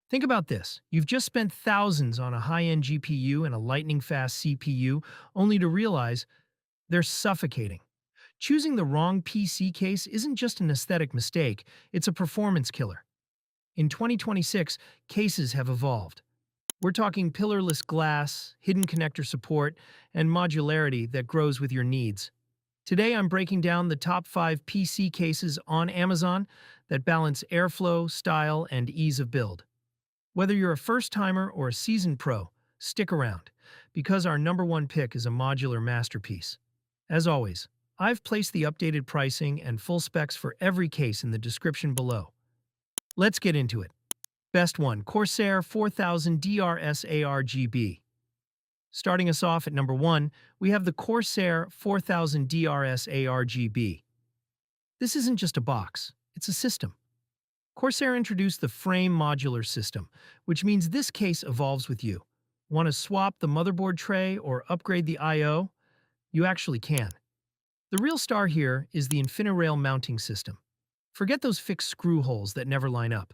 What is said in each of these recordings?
Think about this. You've just spent thousands on a high-end GPU and a lightning-fast CPU, only to realize they're suffocating. Choosing the wrong PC case isn't just an aesthetic mistake, it's a performance killer. In 2026, cases have evolved. We're talking pillarless glass, hidden connector support, and modularity that grows with your needs. Today, I'm breaking down the top 5 PC cases on Amazon that balance airflow, style, and ease of build. Whether you're a first-timer or a seasoned pro, stick around, because our number one pick is a modular masterpiece. As always, I've placed the updated pricing and full specs for every case in the description below. Let's get into it. Best one, Corsair 4000 DRS ARGB. Starting us off at number 1, we have the Corsair 4000 DRS ARGB. This isn't just a box, it's a system. Corsair introduced the frame modular system, which means this case evolves with you. Want to swap the motherboard tray or upgrade the I/O? You actually can. The real star here is the InfiniRail mounting system. Forget those fixed screw holes that never line up.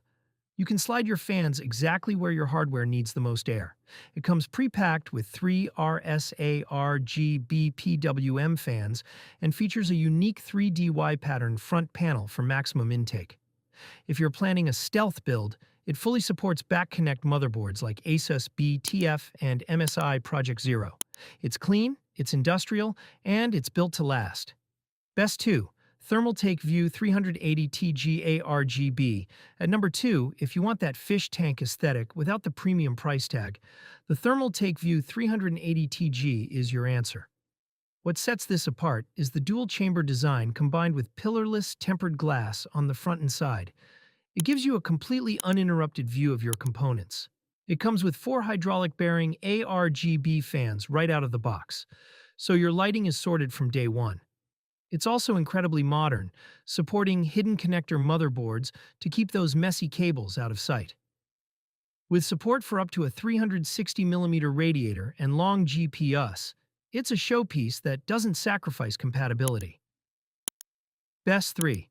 You can slide your fans exactly where your hardware needs the most air. It comes pre-packed with 3 RSARGB PWM fans and features a unique 3DY pattern front panel for maximum intake. If you're planning a stealth build, it fully supports back-connect motherboards like Asus BTF and MSI Project Zero. It's clean, it's industrial, and it's built to last. Best 2. Thermaltake View 380TG ARGB. At number 2, if you want that fish tank aesthetic without the premium price tag, the Thermaltake View 380TG is your answer. What sets this apart is the dual-chamber design combined with pillarless tempered glass on the front and side. It gives you a completely uninterrupted view of your components. It comes with 4 hydraulic-bearing ARGB fans right out of the box, so your lighting is sorted from day one. It's also incredibly modern, supporting hidden connector motherboards to keep those messy cables out of sight. With support for up to a 360mm radiator and long GPS, it's a showpiece that doesn't sacrifice compatibility. Best 3.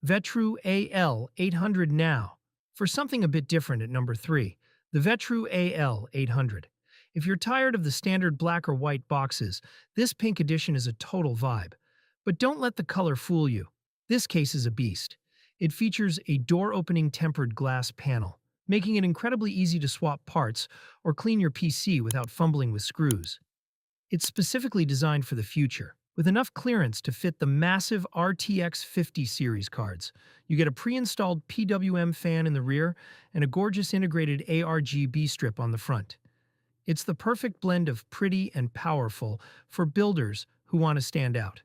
Vetru AL800 Now. For something a bit different at number 3, the Vetru AL800. If you're tired of the standard black or white boxes, this pink edition is a total vibe. But don't let the color fool you. This case is a beast. It features a door-opening tempered glass panel, making it incredibly easy to swap parts or clean your PC without fumbling with screws. It's specifically designed for the future, with enough clearance to fit the massive RTX 50 series cards. You get a pre-installed PWM fan in the rear and a gorgeous integrated ARGB strip on the front. It's the perfect blend of pretty and powerful for builders who want to stand out.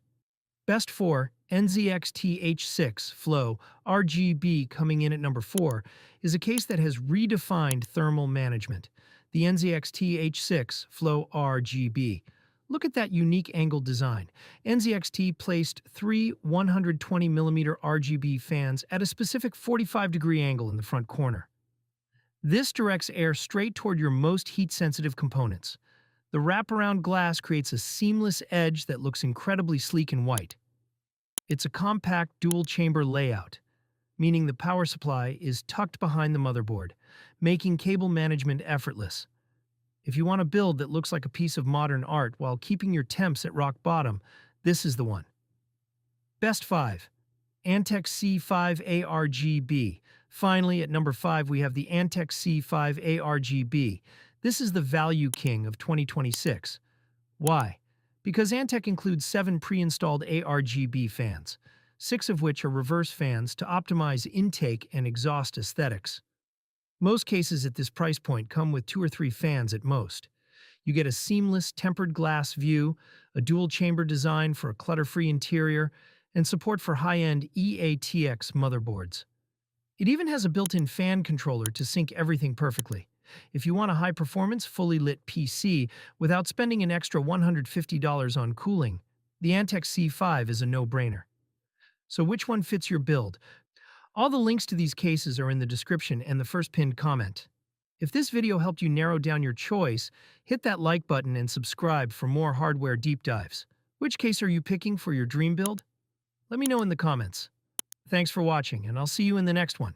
Best 4, NZXT H6 Flow RGB coming in at number 4 is a case that has redefined thermal management. The NZXT H6 Flow RGB. Look at that unique angled design. NZXT placed 3 120mm RGB fans at a specific 45-degree angle in the front corner. This directs air straight toward your most heat-sensitive components. The wraparound glass creates a seamless edge that looks incredibly sleek and white. It's a compact dual-chamber layout, meaning the power supply is tucked behind the motherboard, making cable management effortless. If you want a build that looks like a piece of modern art while keeping your temps at rock bottom, this is the one. Best 5. Antec C5 ARGB. Finally, at number 5, we have the Antec C5 ARGB. This is the value king of 2026. Why? Because Antec includes 7 pre-installed ARGB fans, 6 of which are reverse fans to optimize intake and exhaust aesthetics. Most cases at this price point come with 2 or 3 fans at most. You get a seamless tempered glass view, a dual-chamber design for a clutter-free interior, and support for high-end EATX motherboards. It even has a built-in fan controller to sync everything perfectly. If you want a high-performance, fully lit PC without spending an extra $150 on cooling, the Antec C5 is a no-brainer. So which one fits your build? All the links to these cases are in the description and the first pinned comment. If this video helped you narrow down your choice, hit that like button and subscribe for more hardware deep dives. Which case are you picking for your dream build? Let me know in the comments. Thanks for watching, and I'll see you in the next one.